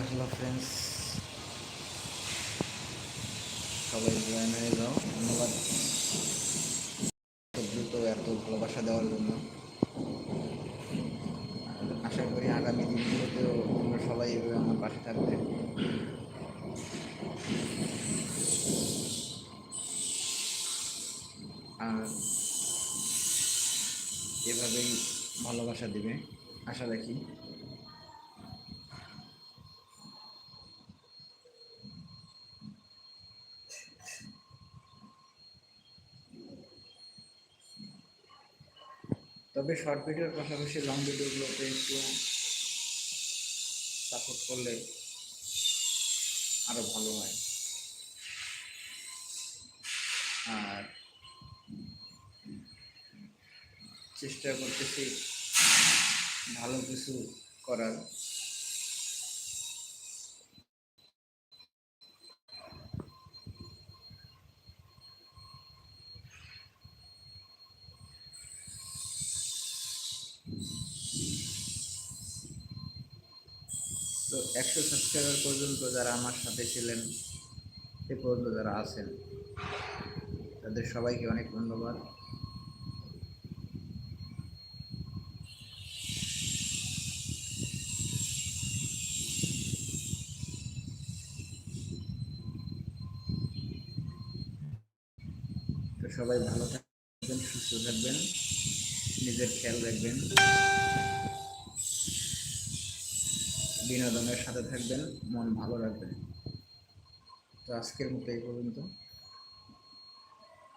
Hello friends, সবাই join হয়ে যাও। ধন্যবাদ এত দ্রুত এত ভালোবাসা দেওয়ার জন্য। আশা করি আগামী দিনগুলোতেও তোমরা সবাই এভাবে আমার পাশে থাকবে। আর এভাবেই ভালোবাসা দিবে আশা রাখি। তবে শর্ট ভিডিওর পাশাপাশি লং ভিডিওগুলোতে একটু সাপোর্ট করলে আরও ভালো হয়। আর চেষ্টা করতেছি ভালো কিছু করার। তো 100 সাবস্ক্রাইবার পর্যন্ত যারা আমার সাথে ছিলেন, এ পর্যন্ত যারা আছেন, তাদের সবাইকে অনেক ধন্যবাদ। তো সবাই ভালো থাকবেন, সুস্থ থাকবেন, নিজের খেয়াল রাখবেন, বিনোদনের সাথে থাকবেন, মন ভালো রাখবেন। তো আজকের মতো এই পর্যন্ত।